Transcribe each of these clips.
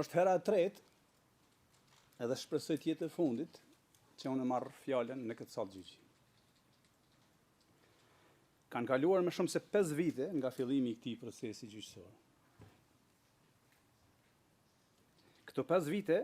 Është hera e tretë, edhe shpresoj të jetë e fundit, që unë marr fjalën në këtë sallë gjyqi. Kanë kaluar më shumë se 5 vite nga fillimi i këtij procesi gjyqësor. Këto 5 vite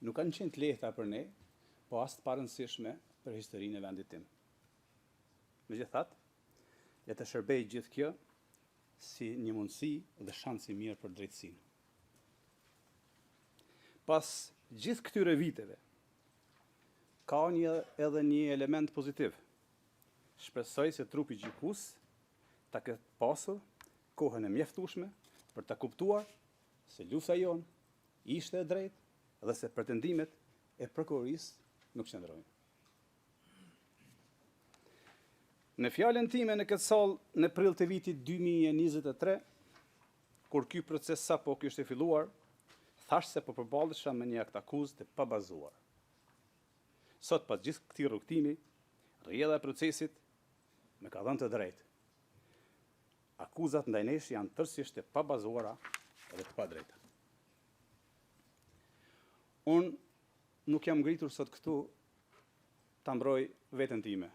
nuk kanë qenë të lehta për ne, po as të parëndësishme për historinë e vendit tim. Megjithatë, le të shërbej gjithë kjo si një mundësi dhe shans i mirë për drejtësinë. Pas gjithë këtyre viteve, ka edhe një element pozitiv. Shpresoj se trupi gjykues ta ketë pasur kohën e mjaftueshme për ta kuptuar se lufta jonë ishte e drejtë dhe se pretendimet e prokurorisë nuk qëndrojnë. Në fjalën time në këtë sallë në prill të vitit 2023, kur ky proces sapo kishte filluar, thash se po përballesha me një akt akuzë të pabazuar. Sot pas gjithë këtij rrugtimi, rrjedha e procesit me ka dhënë të drejtë. Akuzat ndaj nesh janë tërësisht të pabazuara dhe të padrejta. Unë nuk jam ngritur sot këtu ta mbroj veten time,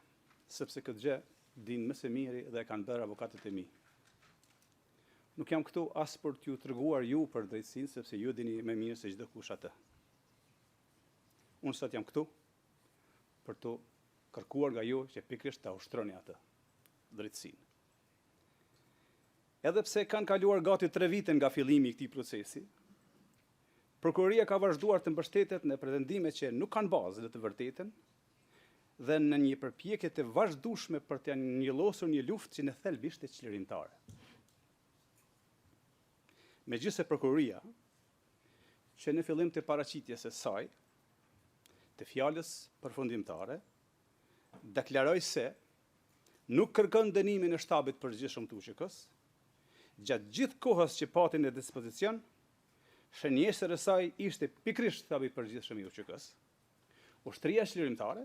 sepse këtë gjë din më së miri dhe kanë bërë avokatët e mi. Nuk jam këtu as për t'ju treguar ju për drejtësinë, sepse ju dini më mirë se çdo kush atë. Unë sot jam këtu për të kërkuar nga ju që pikërisht ta ushtroni atë drejtësinë. Edhe pse kanë kaluar gati 3 vite nga fillimi i këtij procesi, prokuroria ka vazhduar të mbështetet në pretendime që nuk kanë bazë në të vërtetën dhe në një përpjekje të vazhdueshme për të njëllosur një luftë që në thelb ishte çlirimtare. Megjithëse prokuroria, që në fillim të paraqitjes së saj, të fjalës përfundimtare, deklaroi se nuk kërkon dënimin e shtabit përgjithshëm të UÇK-s, gjatë gjithë kohës që pati në dispozicion, shënjesër e saj ishte pikërisht shtabi përgjithshëm i UÇK-s, ushtria çlirimtare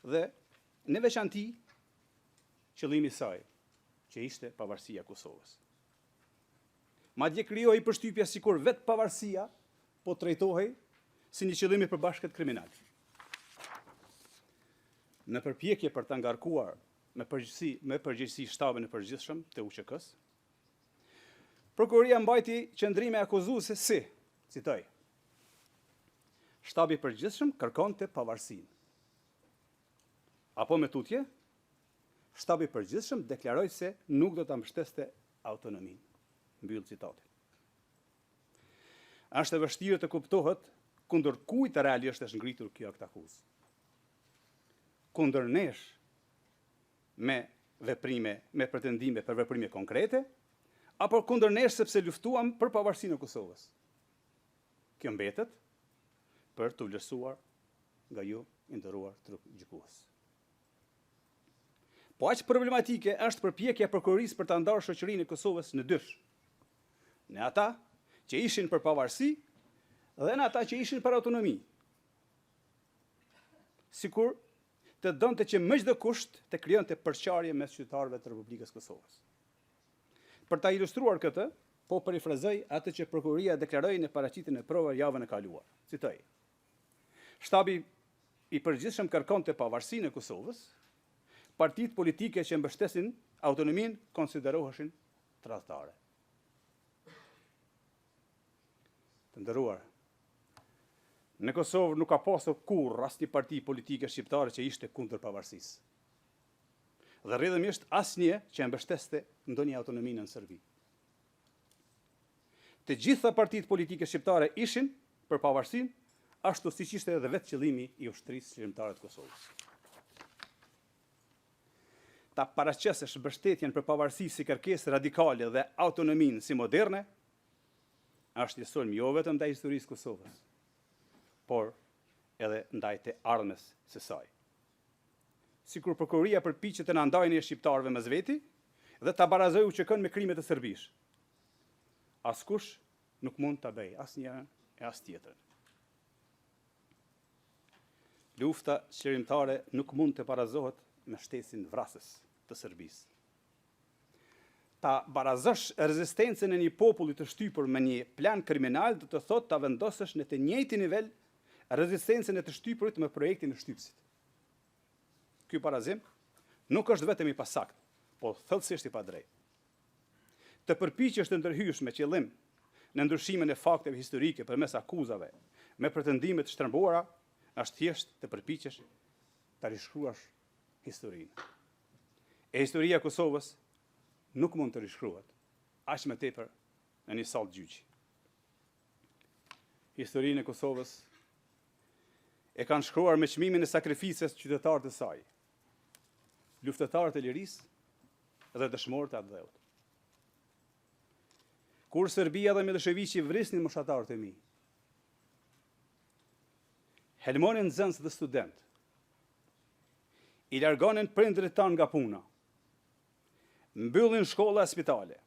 dhe në veçanti qëllimi i saj, që ishte pavarësia e Kosovës. Madje krijoi përshtypje sikur vetë pavarësia po trajtohej si një qëllim i përbashkët kriminal. Në përpjekje për ta ngarkuar me përgjegjësi shtabin e përgjithshëm të UÇK-s, prokuroria mbajti qëndrime akuzuese si, citoj, shtabi i përgjithshëm kërkonte pavarësinë. Apo me tutje, shtabi i përgjithshëm deklaroi se nuk do ta mbështeste autonominë. Mbyll citatin. Është e vështirë të kuptohet kundër kujt realisht është ngritur kjo akt akuzë. Kundër nesh me pretendime për veprime konkrete, apo kundër nesh sepse luftuam për pavarësinë e Kosovës. Kjo mbetet për të vlerësuar nga ju i nderuar trup gjykues. Po aq problematike është përpjekja e prokurorisë për ta ndarë shoqërinë e Kosovës në dysh. Në ata që ishin për pavarësi dhe në ata që ishin për autonomi. Sikur të donte që me çdo kusht të krijonte përçarje mes qytetarëve të Republikës Kosovës. Për ta ilustruar këtë, po parafrazoj atë që prokuroria deklaroi në paraqitjen e provave javën e kaluar. Citoj: Shtabi i përgjithshëm kërkonte pavarësinë e Kosovës, partitë politike që mbështesin autonominë konsideroheshin tradhtare. Të nderuar, në Kosovë nuk ka pasur kurrë asnjë parti politike shqiptare që ishte kundër pavarësisë. Dhe rrjedhimisht asnjë që mbështeste ndonjë autonominë në Serbi. Të gjitha partitë politike shqiptare ishin për pavarësinë, ashtu siç ishte edhe vetë qëllimi i ushtrisë çlirimtare të Kosovës. Ta paraqesesh mbështetjen për pavarësi si kërkesë radikale dhe autonominë si moderne, është një sulm jo vetëm ndaj historisë Kosovës, por edhe ndaj të ardhmes së saj. Sikur prokuroria përpiqet të na ndajë ne shqiptarëve mes veti dhe ta barazojë UÇK-n me krimet e Serbisë. Askush nuk mund ta bëjë asnjërin e as tjetrën. Lufta çlirimtare nuk mund të barazohet me shtesin vrasës të Serbisë. ta barazosh rezistencën e një populli të shtypur me një plan kriminal, do të thotë ta vendosësh në të njëjtin nivel rezistencën e të shtypurit me projektin e shtypësit. Ky barazim nuk është vetëm i pasakt, po thellësisht i padrejtë. Të përpiqesh të ndërhysh me qëllim në ndryshimin e fakteve historike përmes akuzave me pretendime të shtrëmbuara, është thjesht të përpiqesh ta rishkruash historinë. E historia e Kosovës nuk mund të rishkruhet, aq më tepër në një sallë gjyqi. Historinë e Kosovës e kanë shkruar me çmimin e sakrificës qytetarët e saj, luftëtarët e lirisë dhe dëshmorët e atë dheut. Kur Serbia dhe Miloševiqi vrisnin moshatarët e mi, helmonin nxënës dhe student, i largonin prindërit tanë nga puna, mbyllin shkolla e spitale,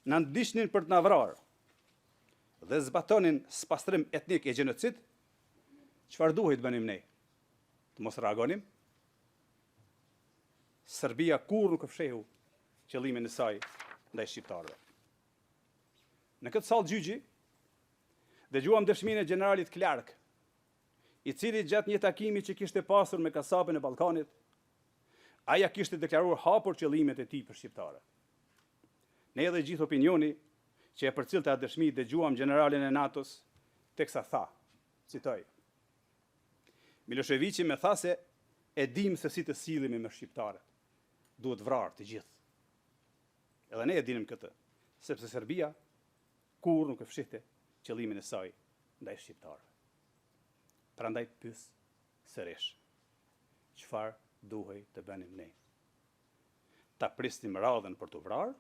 na ndiqnin për të na vrarë dhe zbatonin spastrim etnik e gjenocid, çfarë duhet bënim ne? Të mos reagonim? Serbia kur nuk fshehu qëllimin e saj ndaj shqiptarëve. Në këtë sallë gjyqi, dëgjuam dëshminë e generalit Clark, i cili gjatë një takimi që kishte pasur me kasapën e Ballkanit, aja kishte deklaruar hapur qëllimet e tij për shqiptarët. Ne edhe gjithë opinioni që e përcillte atë dëshmi dëgjuam generalin e NATO-s, teksa tha, citoj: Miloševiqi më tha se e dim se si të sillemi me shqiptarët. Duhet vrarë të gjithë. Edhe ne e dinim këtë, sepse Serbia kur nuk e fshihte qëllimin e saj ndaj shqiptarëve. Prandaj pyes sërish, çfarë duhej të bënim ne? Ta prisnim radhën për të vrarë,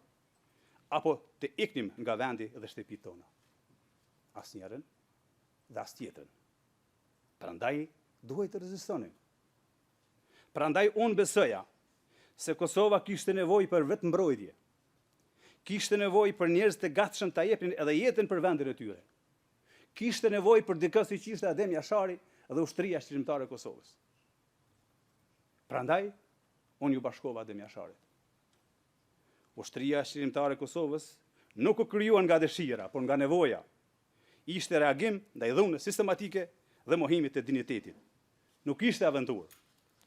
apo të iknim nga vendi dhe shtëpitë tona? Asnjërin dhe as tjetrën. Prandaj duhej të rezistonim. Prandaj unë besoja se Kosova kishte nevojë për vetë mbrojtje. Kishte nevojë për njerëz të gatshëm ta jepnin edhe jetën për vendin e tyre. Kishte nevojë për dikë si që ishte Adem Jashari dhe ushtria shqiptare e Kosovës. Prandaj unë ju bashkova Adem Jasharit. Ushtria shqiptare e Kosovës nuk u krijuan nga dëshira, por nga nevoja. Ishte reagim ndaj dhunës sistematike dhe mohimit të dinjitetit. Nuk ishte aventurë,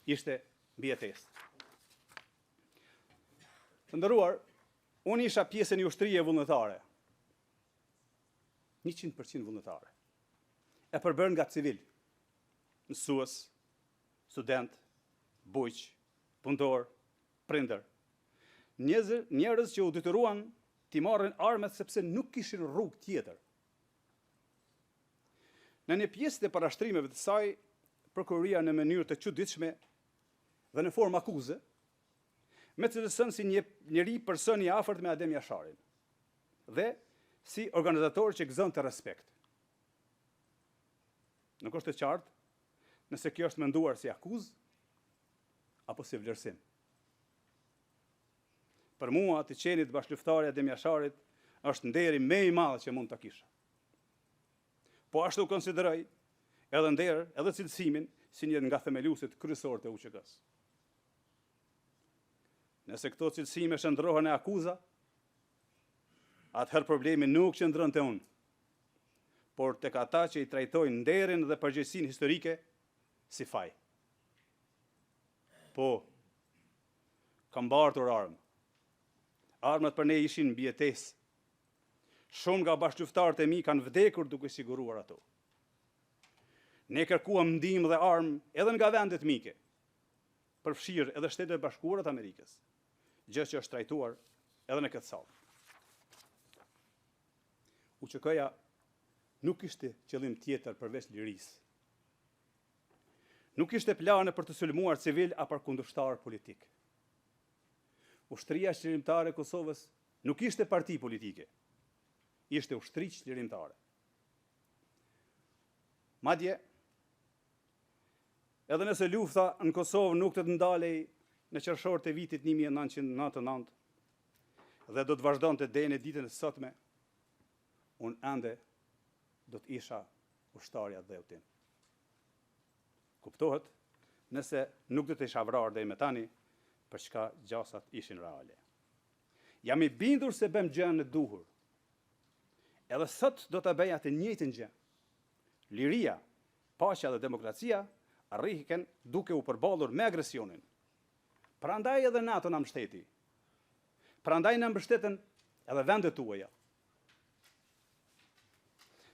ishte mbijetesë. Të nderuar, unë isha pjesë e një ushtrie vullnetare. 100% vullnetare. E përbërë nga civil, mësues, student, bujq, punëtor, prindër. Njerëz që u detyruan t'i marrin armet sepse nuk kishin rrugë tjetër. Në një pjesë të parashtrimeve të saj, prokuroria në mënyrë të çuditshme dhe në formë akuze, me cilësën si njëri person i afërt me Adem Jasharin dhe si organizator që gëzon të respekt. Nuk është e qartë nëse kjo është menduar si akuzë apo si vlerësim. Për mua, të qenit bashkëluftari Adem Jasharit është nderi më i madh që mund ta kisha. Po ashtu konsideroj edhe nder, edhe cilësimin si një nga themeluesit kryesorë të UÇK-s. Nëse këto cilësime shndrohen e akuza, atëherë problemi nuk qëndron te unë, por tek ata që i trajtojnë nderin dhe përgjegjësinë historike si faj. Po, kam mbartur armë. Armat për ne ishin mbijetesë. Shumë nga bashkëluftarët e mi kanë vdekur duke siguruar ato. Ne kërkuam ndihmë dhe armë edhe nga vendet mike, përfshirë edhe Shtetet e Bashkuara të Amerikës, gjë që është trajtuar edhe në këtë sallë. UÇK-ja nuk kishte qëllim tjetër përveç lirisë. Nuk kishte plane për të sulmuar civil apo kundërshtar politik. Ushtria Shqirimtare e Kosovës nuk ishte parti politike, ishte ushtri shqirimtare. Madje, edhe nëse lufta në Kosovë nuk të ndalej në qershor të vitit 1999 dhe do të vazhdonte deri në ditën e sotme, unë ende do të isha ushtarja dheutin. Kuptohet, nëse nuk do të isha vrarë deri më tani, për çka gjasat ishin reale. Jam I bindur se bëm gjën e duhur. Edhe sot do të bëj atë njëjtën gjë. Liria, paqja dhe demokracia arrihen duke u përballur me agresionin. Prandaj edhe NATO na mbështeti. Prandaj na mbështeten edhe vendet tuaja.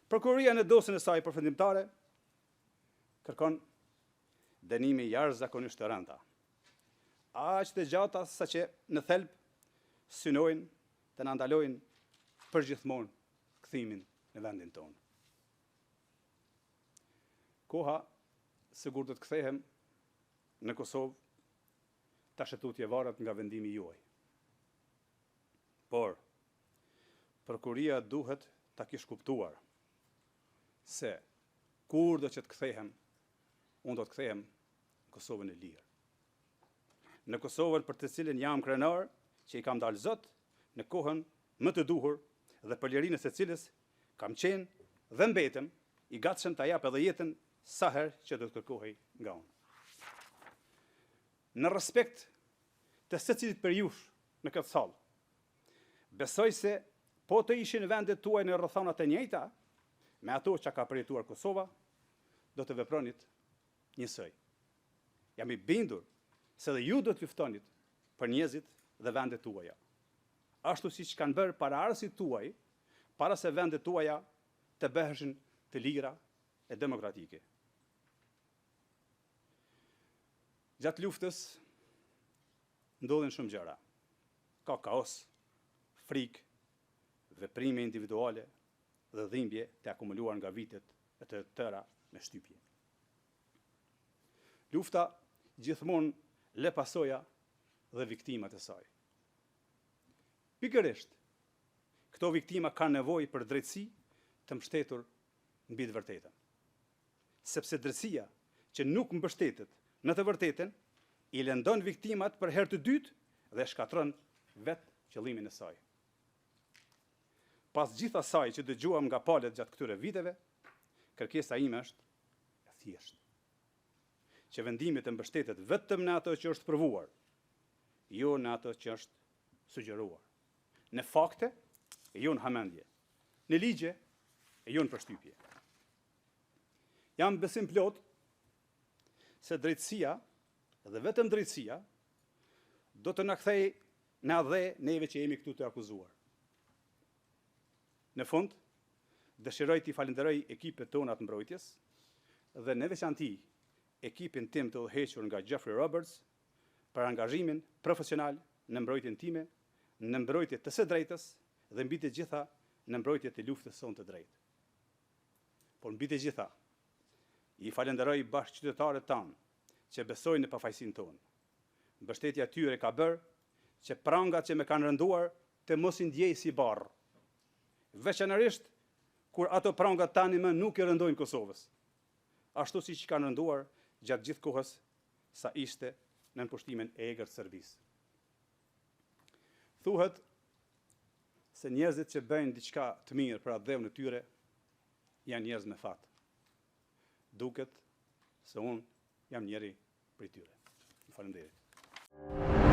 Prokuroria në dosjen e saj përfundimtare kërkon dënime jashtëzakonisht të rënda. Aq të gjata saqë në thelb synojnë të na ndalojnë përgjithmonë kthimin në vendin tonë. Koha sigur do të kthehem në Kosovë tash tutje varet nga vendimi juaj. Por prokuroria duhet ta kish kuptuar se kur do që të kthehem, unë do të kthehem në Kosovën e lirë. Në Kosovën për të cilën jam krenar, që I kam dalë Zot në kohën më të duhur dhe për lirinë e secilës kam qenë dhe mbetem I gatshëm ta jap edhe jetën sa herë që do të kërkohej nga unë. Në respekt të secilit për jush në këtë sallë, besoj se po të ishin vendet tuaj në rrethonat e njëjta me ato që ka përjetuar Kosova, do të vepronit njësoj. Jam I bindur se dhe ju do të luftonit për njerëzit dhe vendet tuaja. Ashtu siç kanë bërë paraardhësit tuaj, para se vendet tuaja të bëheshin të lira e demokratike. Gjatë luftës ndodhin shumë gjëra. Ka kaos, frikë, veprime individuale dhe dhimbje të akumuluar nga vitet e të tëra me shtypje. Lufta gjithmonë le pasoja dhe viktimat e saj. Pikërisht, këto viktima kanë nevojë për drejtësi të mbështetur mbi të vërtetën. Sepse drejtësia që nuk mbështetet në të vërtetën I lëndon viktimat për herë të dytë dhe shkatron vetë qëllimin e saj. Pas gjithë asaj që dëgjuam nga palët gjatë këtyre viteve, kërkesa ime është e thjeshtë. Që vendimi të mbështetet vetëm në ato që është provuar, jo në ato që është sugjeruar. Në fakte, e jo në hamendje. Në ligje, e jo në përshtypje. Jam besim plot se drejtësia dhe vetëm drejtësia do të na kthej na dhe neve që jemi këtu të akuzuar. Në fund, dëshiroj t'i falenderoj ekipet tona të mbrojtjes dhe në veçanti ekipin tim të udhëhequr nga Jeffrey Roberts për angazhimin profesional në mbrojtjen time, në mbrojtje të së drejtës dhe mbi të gjitha në mbrojtje të luftës sonë të drejtë. Por mbi të gjitha, I falenderoj bashkëqytetarët tanë që besojnë në pafajësinë tonë. Mbështetja tyre ka bërë që prangat që me kanë rënduar të mos I ndjej si barr. Veçanërisht kur ato prangat tani më nuk I rëndojnë Kosovës. Ashtu siç kanë rënduar gjatë gjithë kohës sa ishte në nënpushtimin e egër të Serbisë. Thuhet se njerëzit që bëjnë diçka të mirë për atë dhëvën e tyre janë njerëz me fat. Duket se unë jam njëri prej tyre. Faleminderit.